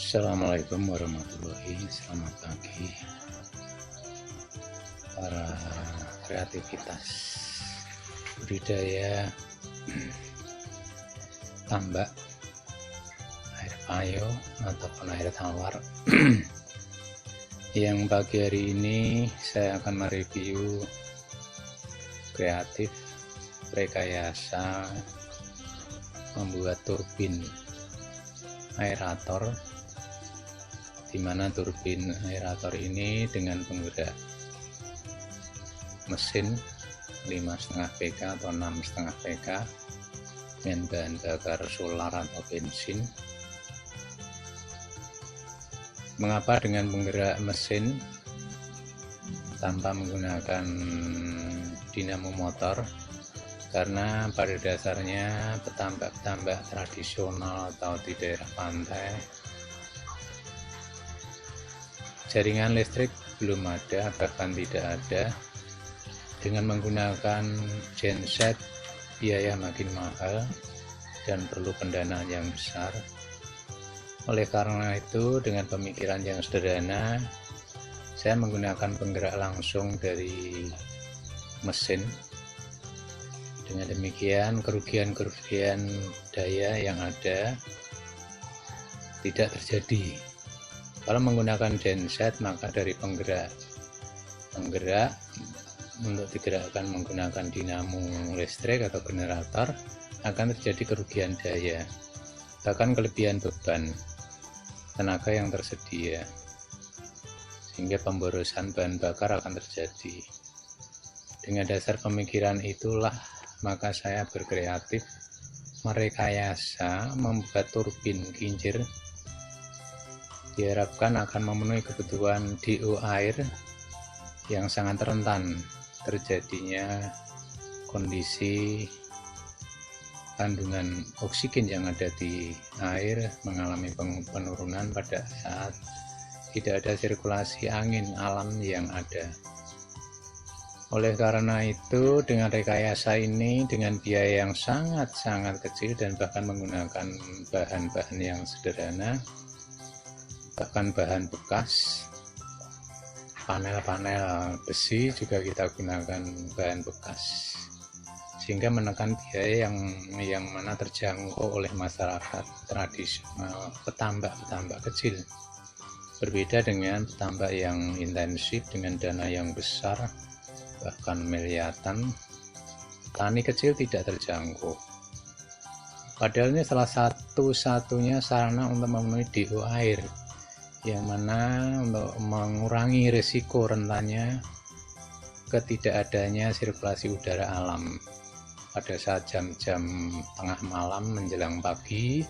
Assalamualaikum warahmatullahi wabarakatuh. Selamat pagi para kreativitas budidaya tambak air payo ataupun air tawar. Yang pagi hari ini saya akan mereview kreatif rekayasa membuat turbin aerator, di mana turbin aerator ini dengan penggerak mesin 5,5 PK atau 6,5 PK dengan bahan bakar solar atau bensin. Mengapa dengan penggerak mesin tanpa menggunakan dinamo motor? Karena pada dasarnya petambak-petambak tradisional atau di daerah pantai jaringan listrik belum ada, bahkan tidak ada. Dengan menggunakan genset biaya makin mahal dan perlu pendanaan yang besar. Oleh karena itu, dengan pemikiran yang sederhana, saya menggunakan penggerak langsung dari mesin. Dengan demikian, kerugian-kerugian daya yang ada tidak terjadi. Kalau menggunakan genset, maka dari penggerak untuk digerakkan menggunakan dinamo listrik atau generator akan terjadi kerugian daya, bahkan kelebihan beban tenaga yang tersedia, sehingga pemborosan bahan bakar akan terjadi. Dengan dasar pemikiran itulah maka saya berkreatif merekayasa membuat turbin kincir. Diharapkan akan memenuhi kebutuhan DO air yang sangat rentan terjadinya kondisi kandungan oksigen yang ada di air mengalami penurunan pada saat tidak ada sirkulasi angin alam yang ada. Oleh karena itu, dengan rekayasa ini dengan biaya yang sangat-sangat kecil dan bahkan menggunakan bahan-bahan yang sederhana, bahkan bahan bekas, panel-panel besi juga kita gunakan bahan bekas, sehingga menekan biaya yang mana terjangkau oleh masyarakat tradisional, petambak kecil. Berbeda dengan petambak yang intensif dengan dana yang besar, bahkan miliaran, petani kecil tidak terjangkau. Padahal ini salah satu-satunya sarana untuk memenuhi DO air, yang mana untuk mengurangi risiko rentannya ketidakadanya sirkulasi udara alam pada saat jam-jam tengah malam menjelang pagi.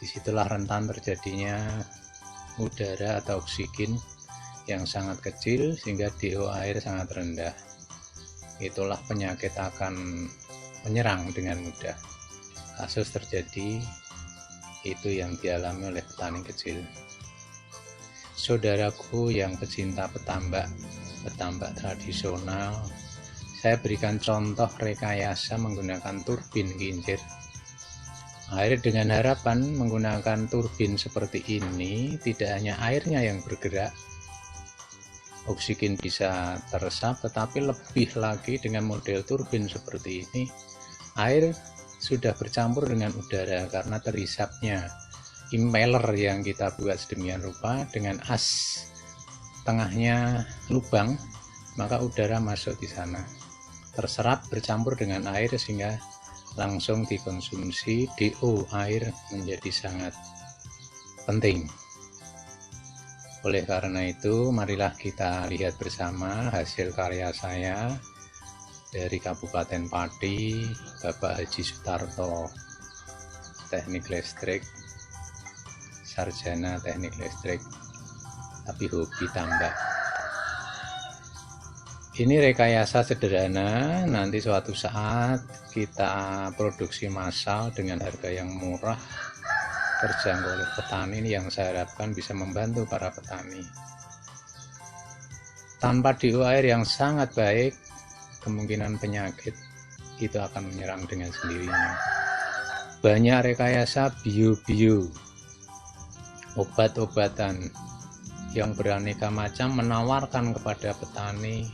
Disitulah rentan terjadinya udara atau oksigen yang sangat kecil sehingga DO air sangat rendah. Itulah penyakit akan menyerang dengan mudah. Kasus terjadi itu yang dialami oleh petani kecil. Saudaraku yang pecinta petambak tradisional, saya berikan contoh rekayasa menggunakan turbin kincir air dengan harapan menggunakan turbin seperti ini tidak hanya airnya yang bergerak, oksigen bisa teresap, tetapi lebih lagi dengan model turbin seperti ini air sudah bercampur dengan udara karena terisapnya impeller yang kita buat sedemikian rupa dengan as tengahnya lubang, maka udara masuk di sana, terserap bercampur dengan air sehingga langsung dikonsumsi. DO air menjadi sangat penting. Oleh karena itu, marilah kita lihat bersama hasil karya saya dari Kabupaten Pati, Bapak Haji Sutarto, teknik listrik, sarjana teknik listrik, tapi hobi tambak. Ini rekayasa sederhana, nanti suatu saat kita produksi massal dengan harga yang murah, terjangkau oleh petani, yang saya harapkan bisa membantu para petani. Tanpa DO air yang sangat baik, kemungkinan penyakit itu akan menyerang dengan sendirinya. Banyak rekayasa bio obat-obatan yang beraneka macam menawarkan kepada petani.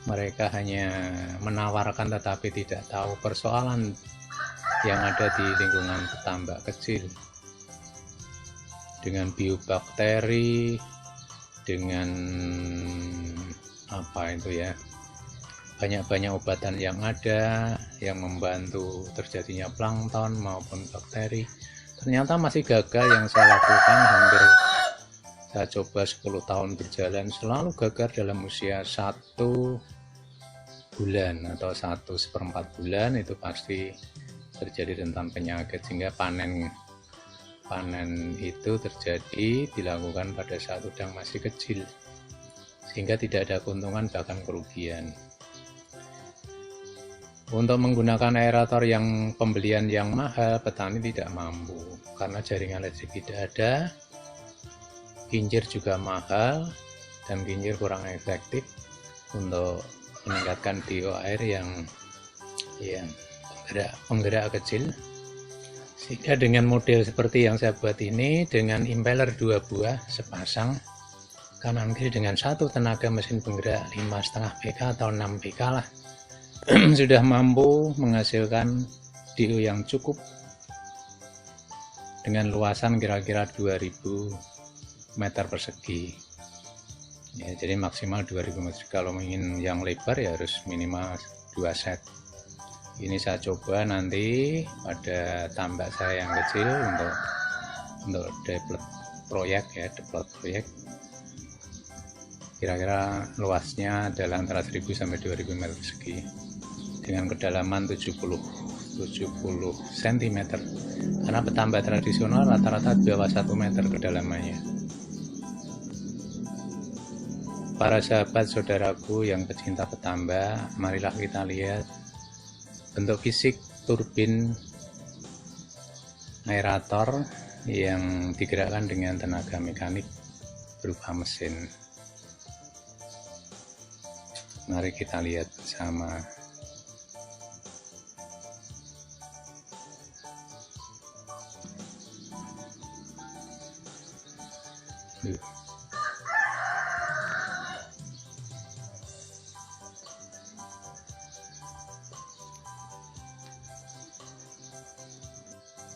Mereka hanya menawarkan tetapi tidak tahu persoalan yang ada di lingkungan petambak kecil. Dengan biobakteri, dengan apa itu ya, banyak-banyak obatan yang ada yang membantu terjadinya plankton maupun bakteri. Ternyata masih gagal. Yang saya lakukan hampir saya coba 10 tahun berjalan, selalu gagal dalam usia 1 bulan atau 1/4 bulan itu pasti terjadi rentan penyakit, sehingga panen itu terjadi dilakukan pada saat udang masih kecil, sehingga tidak ada keuntungan bahkan kerugian. Untuk menggunakan aerator yang pembelian yang mahal, petani tidak mampu karena jaringan listrik tidak ada, kincir juga mahal, dan kincir kurang efektif untuk meningkatkan DO air yang penggerak kecil. Sehingga dengan model seperti yang saya buat ini, dengan impeller 2 buah sepasang kanan kiri dengan 1 tenaga mesin penggerak 5,5 PK atau 6 PK lah, sudah mampu menghasilkan DO yang cukup dengan luasan kira-kira 2000 meter persegi ya, jadi maksimal 2000 meter. Kalau ingin yang lebar ya harus minimal 2 set. Ini saya coba nanti pada tambak saya yang kecil untuk develop proyek kira-kira luasnya adalah antara 1000 sampai 2000 meter persegi dengan kedalaman 70 cm, karena petambak tradisional rata-rata di bawah 1 meter kedalamannya. Para sahabat saudaraku yang pecinta petambak, marilah kita lihat bentuk fisik turbin aerator yang digerakkan dengan tenaga mekanik berupa mesin. Mari kita lihat bersama.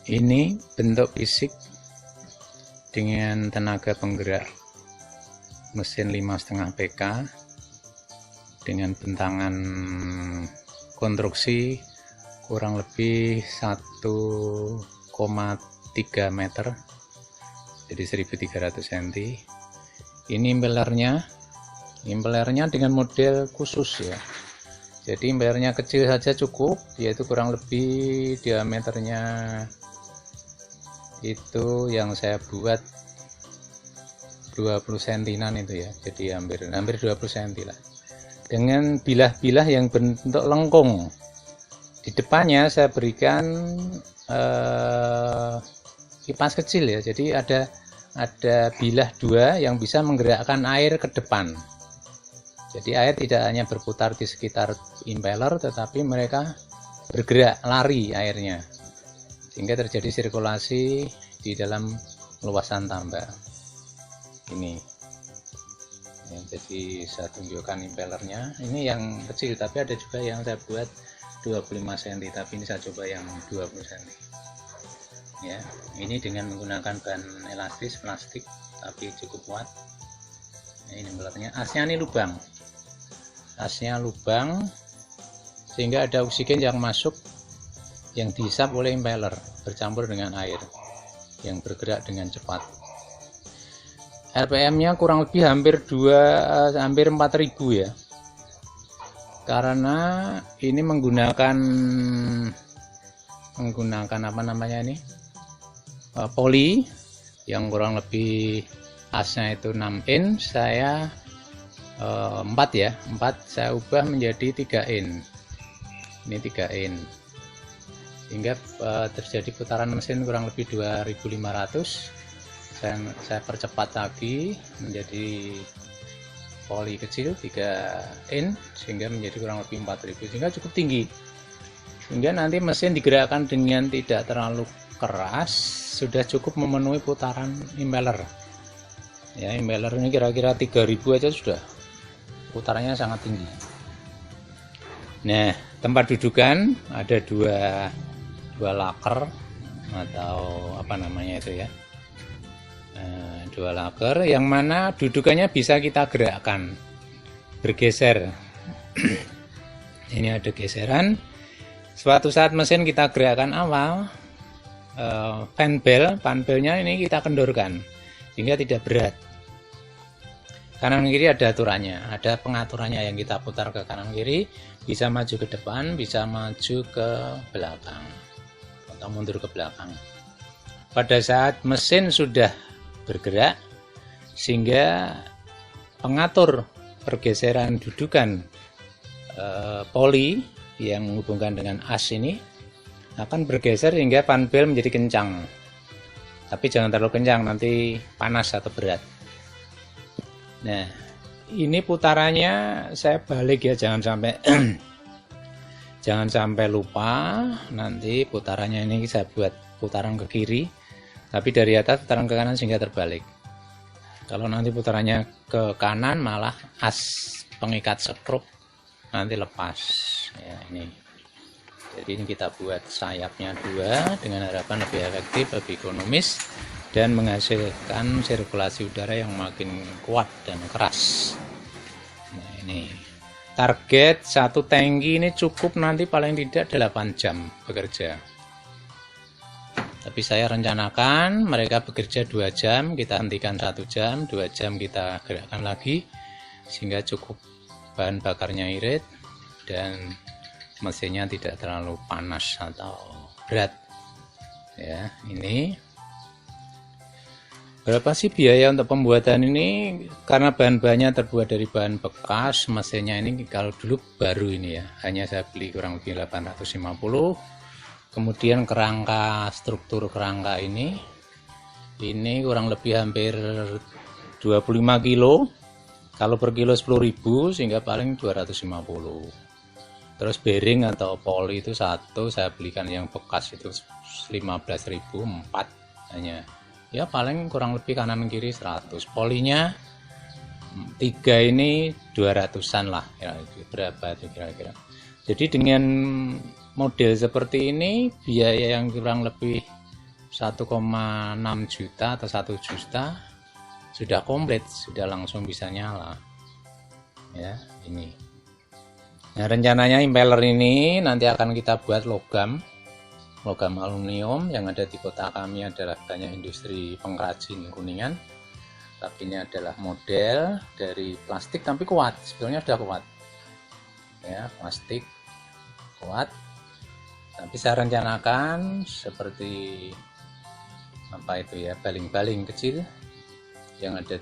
Ini bentuk fisik dengan tenaga penggerak mesin 5,5 PK dengan bentangan konstruksi kurang lebih 1,3 meter, jadi 1300 cm. Ini impellernya dengan model khusus ya, jadi impellernya kecil saja cukup, yaitu kurang lebih diameternya itu yang saya buat 20 cm itu ya, jadi hampir 20 cm lah, dengan bilah-bilah yang bentuk lengkung. Di depannya saya berikan kipas kecil ya, jadi ada bilah 2 yang bisa menggerakkan air ke depan. Jadi air tidak hanya berputar di sekitar impeller, tetapi mereka bergerak, lari airnya, sehingga terjadi sirkulasi di dalam luasan tambak ini ya. Jadi saya tunjukkan impellernya, ini yang kecil, tapi ada juga yang saya buat 25 cm, tapi ini saya coba yang 20 cm ya. Ini dengan menggunakan bahan elastis plastik tapi cukup kuat ya. Ini impellernya, asnya lubang sehingga ada oksigen yang masuk, yang dihisap oleh impeller bercampur dengan air yang bergerak dengan cepat. RPM-nya kurang lebih hampir 4000 ya, karena ini menggunakan apa namanya ini, poli yang kurang lebih asnya itu 6 in, saya 4 saya ubah menjadi 3 in. Ini 3 in, sehingga terjadi putaran mesin kurang lebih 2500. Saya percepat lagi menjadi poli kecil 3 in, sehingga menjadi kurang lebih 4000, sehingga cukup tinggi, sehingga nanti mesin digerakkan dengan tidak terlalu keras sudah cukup memenuhi putaran impeller. Ya, impeller ini kira-kira 3000 aja sudah putarannya sangat tinggi. Nah, tempat dudukan ada dua laker atau apa namanya itu ya, dua laker yang mana dudukannya bisa kita gerakkan, bergeser. Ini ada geseran. Suatu saat mesin kita gerakkan awal, fan belnya ini kita kendorkan sehingga tidak berat. Kanan kiri ada aturannya, ada pengaturannya, yang kita putar ke kanan kiri, bisa maju ke depan, bisa maju ke belakang atau mundur ke belakang. Pada saat mesin sudah bergerak, sehingga pengatur pergeseran dudukan poli yang menghubungkan dengan as ini akan bergeser hingga fan bel menjadi kencang. Tapi jangan terlalu kencang, nanti panas atau berat. Nah, ini putarannya saya balik ya, jangan sampai jangan sampai lupa. Nanti putarannya ini saya buat putaran ke kiri, tapi dari atas putaran ke kanan sehingga terbalik. Kalau nanti putarannya ke kanan, malah as pengikat skrup nanti lepas. Ya, ini. Jadi ini kita buat sayapnya 2 dengan harapan lebih efektif, lebih ekonomis, dan menghasilkan sirkulasi udara yang makin kuat dan keras. Nah, ini target satu tangki ini cukup nanti paling tidak 8 jam bekerja. Tapi saya rencanakan mereka bekerja 2 jam, kita hentikan 1 jam, 2 jam kita gerakkan lagi sehingga cukup bahan bakarnya irit dan mesinnya tidak terlalu panas atau berat. Ya, ini berapa sih biaya untuk pembuatan ini? Karena bahan-bahannya terbuat dari bahan bekas, mesinnya ini kalau dulu baru ini ya, hanya saya beli kurang lebih 850. Kemudian kerangka, struktur kerangka ini kurang lebih hampir 25 kilo. Kalau per kilo 10.000 sehingga paling 250. Terus bearing atau poli itu satu saya belikan yang bekas itu 15.000 4 hanya. Ya paling kurang lebih kanan kiri 100. Polinya 3 ini 200-an lah ya, berapa itu kira-kira. Jadi dengan model seperti ini biaya yang kurang lebih 1,6 juta atau 1 juta sudah komplit, sudah langsung bisa nyala. Ya, ini. Nah, rencananya impeller ini nanti akan kita buat logam aluminium. Yang ada di kota kami adalah banyak industri pengrajin Kuningan. Tapi ini adalah model dari plastik tapi kuat, sebetulnya sudah kuat. Ya, plastik kuat. Tapi saya rencanakan seperti apa itu ya, baling-baling kecil yang ada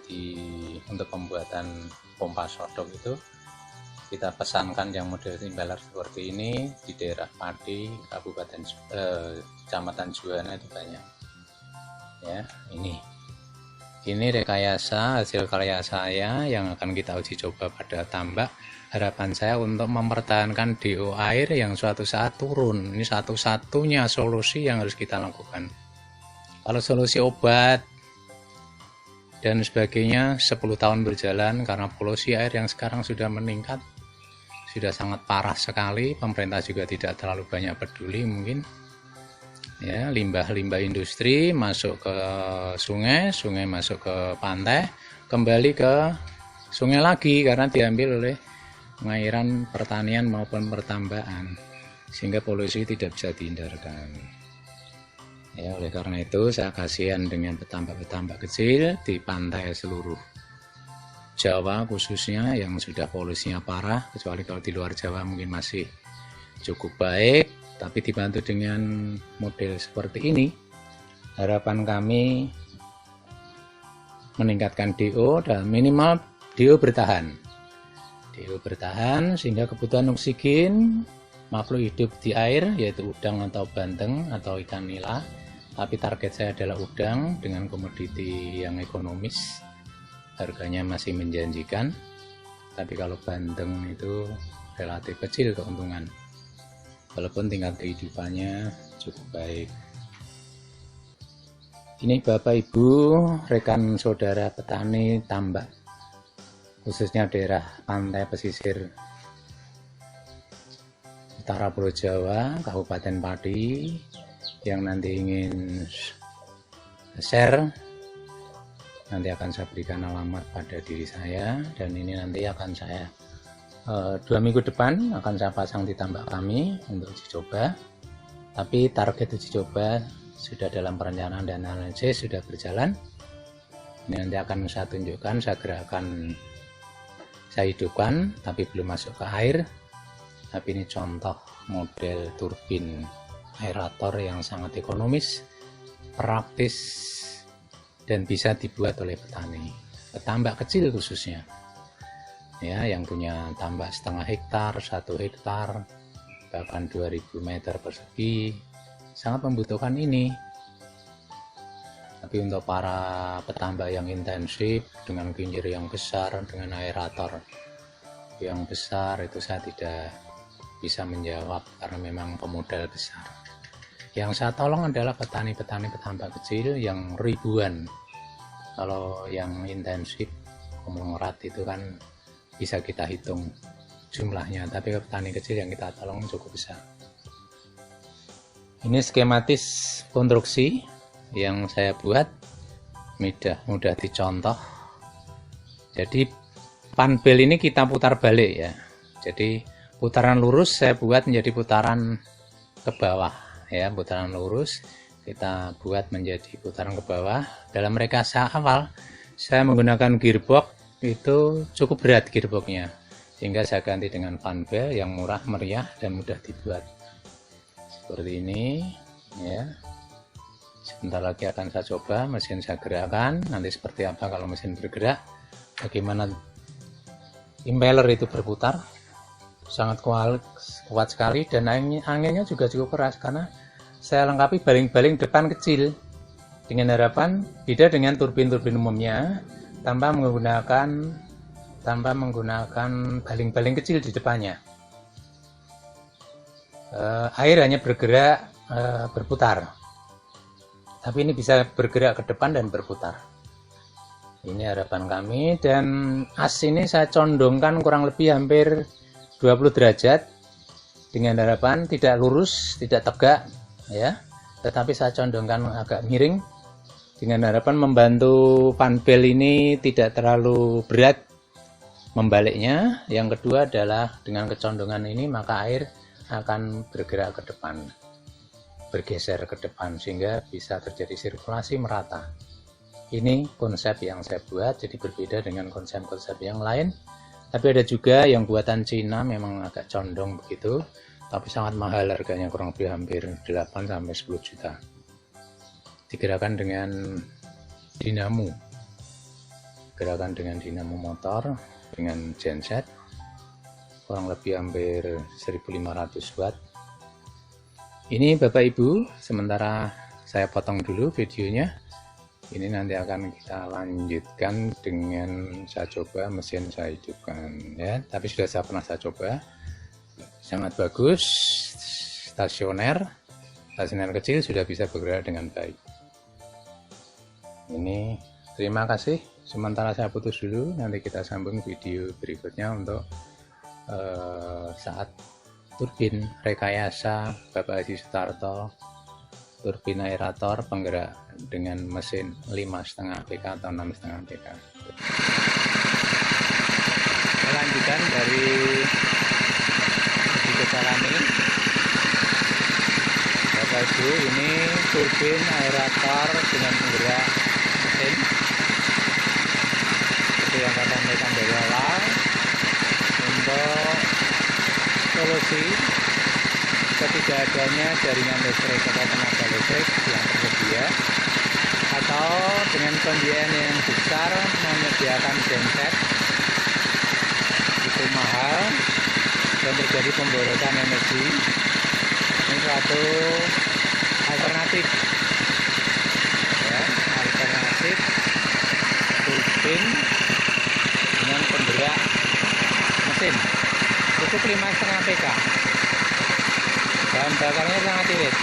untuk pembuatan pompa sodok itu. Kita pesankan yang model impeller seperti ini di daerah Pati, Kecamatan Juwana itu banyak. Ya, ini rekayasa hasil karya saya yang akan kita uji coba pada tambak. Harapan saya untuk mempertahankan DO air yang suatu saat turun. Ini satu-satunya solusi yang harus kita lakukan. Kalau solusi obat dan sebagainya 10 tahun berjalan, karena polusi air yang sekarang sudah meningkat, sudah sangat parah sekali. Pemerintah juga tidak terlalu banyak peduli mungkin. Ya, limbah-limbah industri masuk ke sungai masuk ke pantai, kembali ke sungai lagi karena diambil oleh pengairan pertanian maupun pertambangan, sehingga polusi tidak bisa dihindarkan. Ya, oleh karena itu saya kasihan dengan petambak-petambak kecil di pantai seluruh Jawa khususnya yang sudah polusinya parah, kecuali kalau di luar Jawa mungkin masih cukup baik. Tapi dibantu dengan model seperti ini, harapan kami meningkatkan DO dan minimal DO bertahan sehingga kebutuhan oksigen makhluk hidup di air yaitu udang atau bandeng atau ikan nila. Tapi target saya adalah udang dengan komoditi yang ekonomis, harganya masih menjanjikan. Tapi kalau bandeng itu relatif kecil keuntungan, walaupun tingkat kehidupannya cukup baik. Ini Bapak Ibu, rekan saudara petani tambak, khususnya daerah pantai pesisir utara Pulau Jawa, Kabupaten Pati, yang nanti ingin share, nanti akan saya berikan alamat pada diri saya, dan ini nanti akan saya 2 minggu depan akan saya pasang di tambak kami untuk uji coba. Tapi target uji coba sudah dalam perencanaan dan analisis sudah berjalan. Ini nanti akan saya tunjukkan, saya gerakkan, saya hidupkan, tapi belum masuk ke air. Tapi ini contoh model turbin aerator yang sangat ekonomis, praktis, dan bisa dibuat oleh petani, petambak kecil khususnya. Ya, yang punya tambak setengah hektar, 1 hektar, bahkan 2000 meter persegi, sangat membutuhkan ini. Tapi untuk para petambak yang intensif dengan kincir yang besar, dengan aerator yang besar, itu saya tidak bisa menjawab karena memang pemodal besar. Yang saya tolong adalah petani-petani petambak kecil yang ribuan. Kalau yang intensif konglomerat itu kan bisa kita hitung jumlahnya, tapi petani kecil yang kita tolong cukup besar. Ini skematis konstruksi yang saya buat, mudah dicontoh. Jadi panbel ini kita putar balik ya. Jadi putaran lurus saya buat menjadi putaran ke bawah ya, putaran lurus kita buat menjadi putaran ke bawah. Dalam rekayasa awal saya menggunakan gearbox, itu cukup berat gearboxnya, sehingga saya ganti dengan panbel yang murah meriah dan mudah dibuat seperti ini ya. Sebentar lagi akan saya coba, mesin saya gerakkan, nanti seperti apa kalau mesin bergerak, bagaimana impeller itu berputar. Sangat kuat sekali, dan anginnya juga cukup keras karena saya lengkapi baling-baling depan kecil, dengan harapan beda dengan turbin-turbin umumnya tanpa menggunakan baling-baling kecil di depannya. Air hanya bergerak berputar, tapi ini bisa bergerak ke depan dan berputar. Ini harapan kami, dan as ini saya condongkan kurang lebih hampir 20 derajat dengan harapan tidak lurus, tidak tegak ya, tetapi saya condongkan agak miring dengan harapan membantu panbel ini tidak terlalu berat membaliknya. Yang kedua adalah dengan kecondongan ini maka air akan bergerak ke depan, bergeser ke depan, sehingga bisa terjadi sirkulasi merata. Ini konsep yang saya buat, jadi berbeda dengan konsep-konsep yang lain. Tapi ada juga yang buatan Cina memang agak condong begitu, tapi sangat mahal harganya, kurang lebih hampir 8-10 juta. Digerakkan dengan dinamo, gerakan dengan dinamo motor dengan genset, kurang lebih hampir 1500 watt. Ini Bapak Ibu, sementara saya potong dulu videonya. Ini nanti akan kita lanjutkan dengan saya coba mesin saya hidupkan ya. Tapi sudah pernah saya coba, sangat bagus, stasioner kecil sudah bisa bergerak dengan baik. Ini terima kasih, sementara saya putus dulu, nanti kita sambung video berikutnya untuk saat turbin rekayasa Bapak Haji Sutarto, turbin aerator penggerak dengan mesin 5,5 PK atau 6,5 PK. Lanjutan dari uji coba kami, Bapak Ibu, ini turbin aerator dengan penggerak mesin seperti yang saya sampaikan dari awal. Untuk solusi ketika adanya jaringan listrik atau tenaga listrik yang tersedia, atau dengan pembiayaan yang besar menyediakan genset itu mahal dan terjadi pemborosan energi, ini suatu alternatif ya, alternatif turbin dengan penggerak mesin cukup 5,5 PK, bahan bakarnya sangat irit.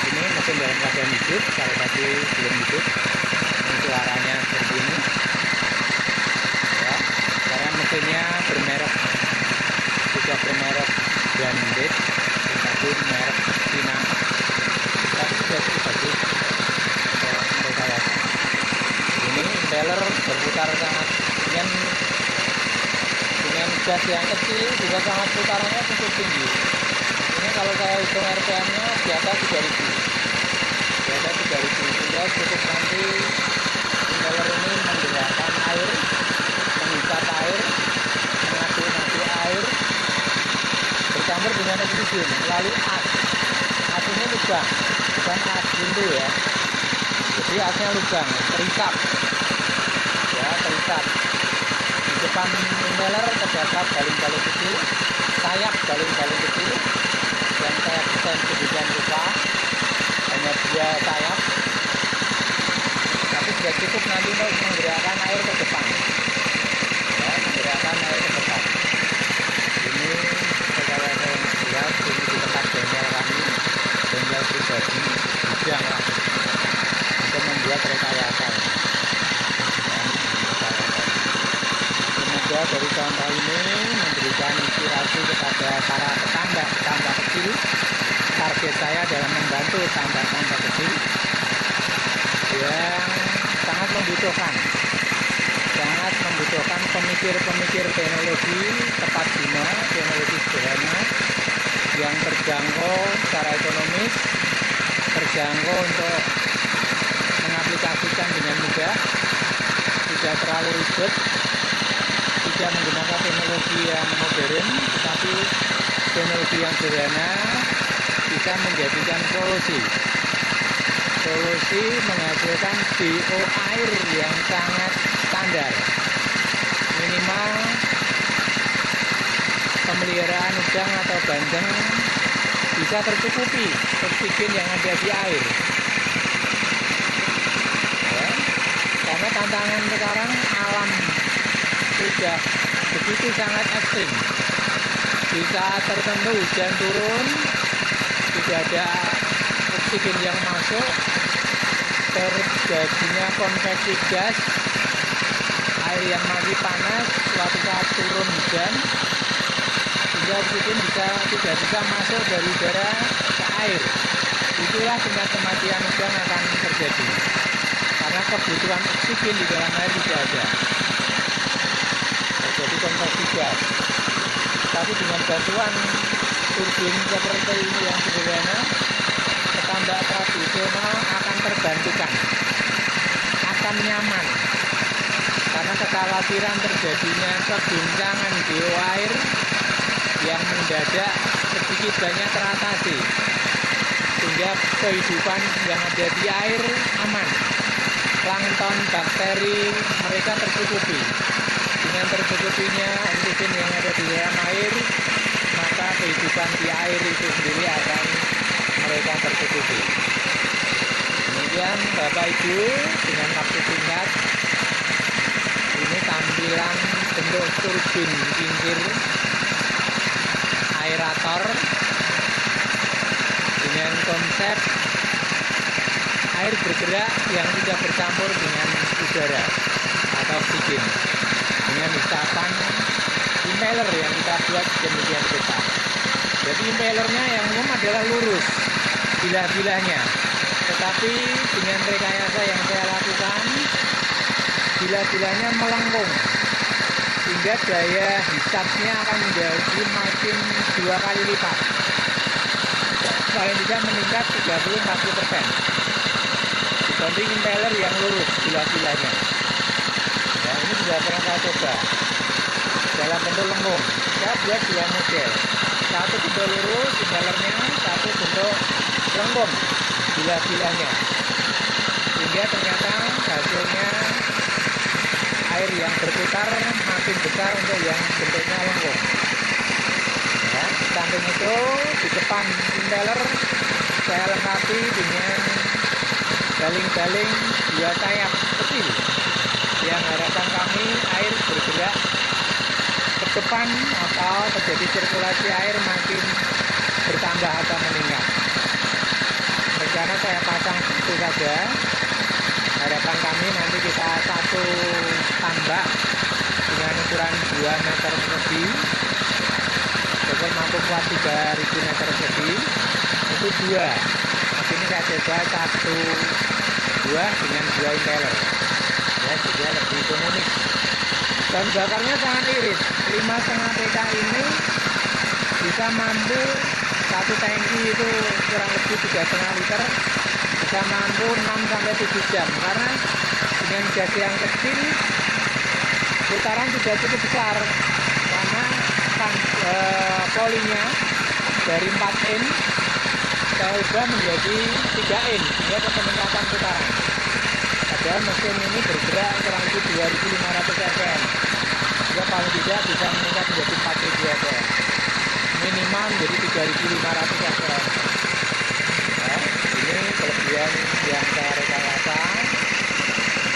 Ini mesin dalam keadaan hidup. Kalau tadi belum hidup, ini suaranya seperti ini ya, karena mesinnya bermerek, sudah bermerek branded, tapi merek Cina, tapi sudah cukup bagus untuk saya. Ini impeller berputar sangat dengan gas yang kecil juga sangat putarannya cukup tinggi. Ini kalau saya hitung RPM-nya di atas 3000, di atas 3000, sehingga cukup nanti impeller ini menggerakkan air, menghisap air, mengaduk air bercampur dengan oksigen melalui as. As ini lubang, bukan as pintu ya, jadi asnya lubang, terisap ya, terisap. Di depan impeller terdapat balung-balung kecil, sayap balung-balung kecil yang saya desain sedemikian rupa, hanya 2 sayap, tapi sudah cukup nanti untuk menggerakkan air ke depan ya, menggerakkan air ke depan. Ini saudara saya yang lihat, ini di tempat bengkel kami, bengkel pribadi, bidang lah untuk membuat rekayasa. Semoga dari contoh ini memberikan inspirasi kepada para petambak kecil. Target saya dalam membantu tambak kecil yang sangat membutuhkan pemikir teknologi tepat guna, teknologi sederhana yang terjangkau secara ekonomis, terjangkau untuk mengaplikasikan dengan mudah, tidak terlalu ribet, tidak menggunakan teknologi yang modern, tetapi teknologi yang sederhana bisa menjadikan solusi menghasilkan DO air yang sangat standar. Minimal pemeliharaan udang atau bandeng bisa tercukupi oksigen yang ada di air ya, karena tantangan sekarang alam sudah begitu sangat ekstrim. Di saat tertentu hujan turun, tidak ada oksigen yang masuk, terjadinya konveksi gas, air yang masih panas suatu saat turun hujan, sehingga oksigen tidak bisa masuk dari udara ke air. Itulah tingkat kematian udang akan terjadi, karena kebutuhan oksigen di dalam air tidak ada. Jadi konveksi gas. Tapi dengan bantuan turbin seperti ini yang sederhana, petambak tradisional akan terbantukan, akan nyaman, karena kekhawatiran terjadinya keguncangan DO air yang mendadak sedikit banyak teratasi, sehingga kehidupan yang ada di air aman, plankton, bakteri mereka tercukupi. Dengan tercukupinya oksigen yang ada di dalam air, maka kehidupan di air itu sendiri akan mereka tercukupi. Kemudian Bapak Ibu, dengan waktu singkat, ini tampilan bentuk turbin kincir aerator dengan konsep air bergerak yang tidak bercampur dengan udara atau oksigen, dengan hisapan impeller yang kita buat demikian rupa. Jadi impellernya yang umum adalah lurus bilah-bilahnya, tetapi dengan rekayasa yang saya lakukan, bilah-bilahnya melengkung sehingga daya hisapnya akan menjadi makin 2 kali lipat, paling tidak meningkat 30-40% dibanding impeller yang lurus bilah-bilahnya. Ya, ini sudah pernah saya coba dalam bentuk lengkung. Saya buat 2 model, satu bentuk lurus impellernya, satu bentuk lengkung bilah-bilahnya, sehingga ternyata hasilnya air yang berputar makin besar untuk yang bentuknya lengkung. Ya, di samping itu di depan impeller saya lengkapi dengan baling-baling 2 sayap kecil yang harapan kami air bergerak ke depan atau terjadi sirkulasi air makin bertambah atau meningkat. Rencana saya satu tambak dengan ukuran 2 meter persegi, dokter mampu kuat 3000 meter persegi, itu 2. Tapi ini saya coba 1 buah dengan 2 impeller ya, juga lebih ekonomis. Bahan bakarnya sangat irit. 5,5 PK ini bisa mampu satu tangki itu kurang lebih 3,5 liter, bisa mampu 6-7 jam, karena dengan gas yang kecil putaran sudah cukup besar, karena polinya dari 4 in saya ubah menjadi 3 in, ya, peningkatan putaran. Padahal mesin ini bergerak kurang lebih 2500 rpm, ya paling tidak bisa meningkat menjadi 4000 rpm, minimal menjadi 3500 rpm. Nah, ini kelebihan yang saya rekayasa.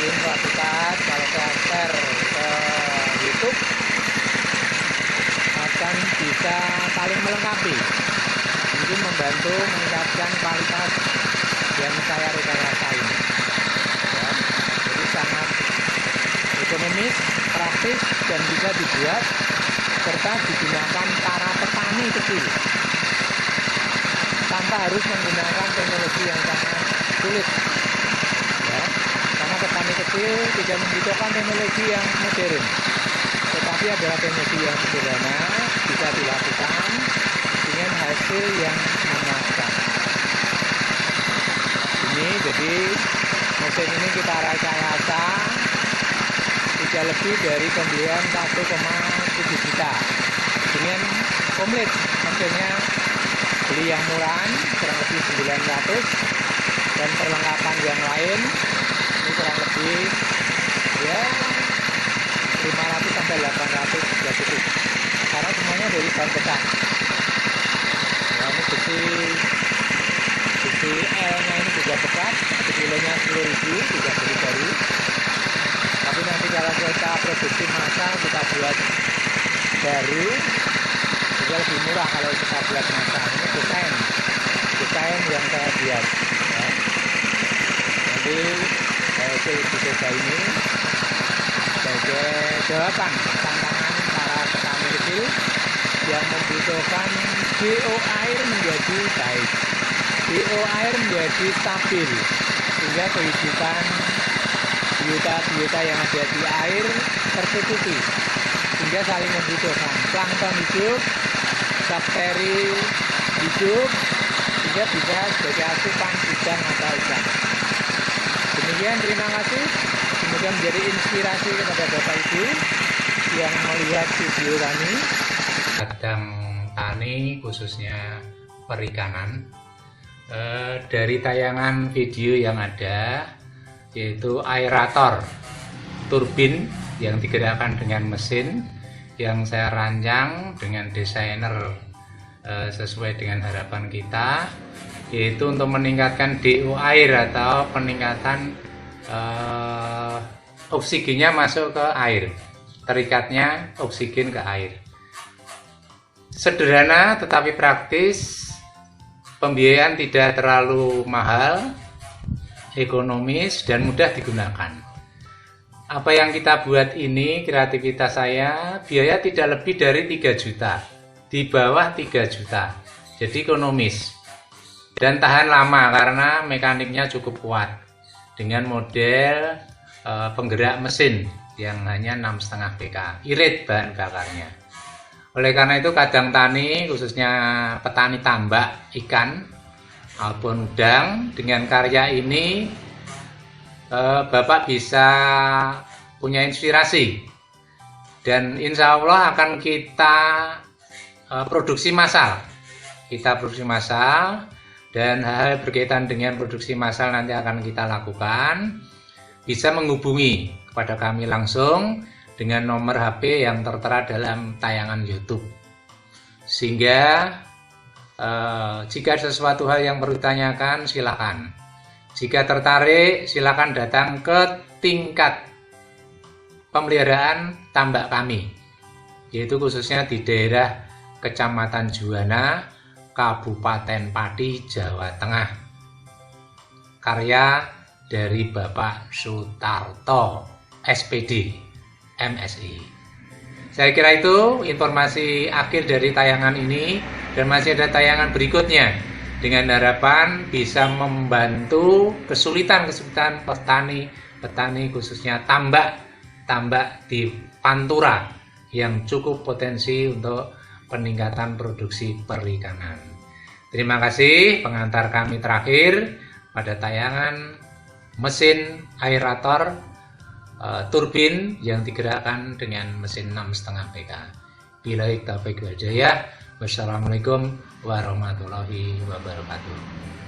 Mungkin suatu saat kalau saya share ke YouTube akan bisa saling melengkapi, mungkin membantu meningkatkan kualitas yang saya rekayasa ini. Ya, jadi sangat ekonomis, praktis, dan bisa dibuat serta digunakan para petani kecil tanpa harus menggunakan teknologi yang sangat sulit. Ya, karena petani kecil tidak membutuhkan teknologi yang modern, tetapi adalah teknologi yang sederhana, bisa dilakukan dengan hasil yang memuaskan. Ini jadi mesin ini kita rekayasa tidak lebih dari pembelian 1,7 juta dengan komplit. Mesinnya beli yang murahan kurang lebih 900, dan perlengkapan yang lain ini kurang lebih ya 500 sampai 800 sudah cukup, karena semuanya dari bahan bekas. Nah, ini besi L-nya ini juga bekas, kilonya 10.000, tidak beli baru. Tapi nanti kalau kita produksi massal, kita buat baru, juga lebih murah kalau kita buat massal. Ini desain yang saya buat ya. Nanti hasil uji coba ini sebagai jawaban tantangan para petani kecil yang membutuhkan DO air menjadi baik, DO air menjadi stabil, sehingga kehidupan biota-biota yang ada di air tercukupi, sehingga saling membutuhkan. Plankton hidup, bakteri hidup, sehingga bisa sebagai asupan ikan atau ikan. Demikian, terima kasih. Semoga menjadi inspirasi kepada Bapak Ibu yang melihat video kami. Ladang tani khususnya perikanan, dari tayangan video yang ada, yaitu aerator turbin yang digerakkan dengan mesin yang saya rancang dengan desainer sesuai dengan harapan kita, yaitu untuk meningkatkan DO air atau peningkatan oksigennya masuk ke air, terikatnya oksigen ke air. Sederhana tetapi praktis, pembiayaan tidak terlalu mahal, ekonomis, dan mudah digunakan. Apa yang kita buat ini, kreativitas saya, biaya tidak lebih dari 3 juta, di bawah 3 juta, jadi ekonomis dan tahan lama karena mekaniknya cukup kuat dengan model penggerak mesin yang hanya 6,5 PK, irit bahan bakarnya. Oleh karena itu kadang tani, khususnya petani tambak ikan maupun udang, dengan karya ini Bapak bisa punya inspirasi, dan insya Allah akan kita produksi massal. Kita produksi massal, dan hal berkaitan dengan produksi massal nanti akan kita lakukan. Bisa menghubungi kepada kami langsung dengan nomor HP yang tertera dalam tayangan YouTube. Sehingga jika sesuatu hal yang perlu ditanyakan, silakan. Jika tertarik, silakan datang ke tingkat pemeliharaan tambak kami, yaitu khususnya di daerah Kecamatan Juwana, Kabupaten Pati, Jawa Tengah. Karya dari Bapak Sutarto. SPD MSI. Saya kira itu informasi akhir dari tayangan ini, dan masih ada tayangan berikutnya dengan harapan bisa membantu kesulitan-kesulitan petani khususnya tambak di Pantura yang cukup potensi untuk peningkatan produksi perikanan. Terima kasih pengantar kami terakhir pada tayangan mesin aerator turbin yang digerakkan dengan mesin 6,5 PK. Billahi taufiq wal hidayah. Wassalamualaikum warahmatullahi wabarakatuh.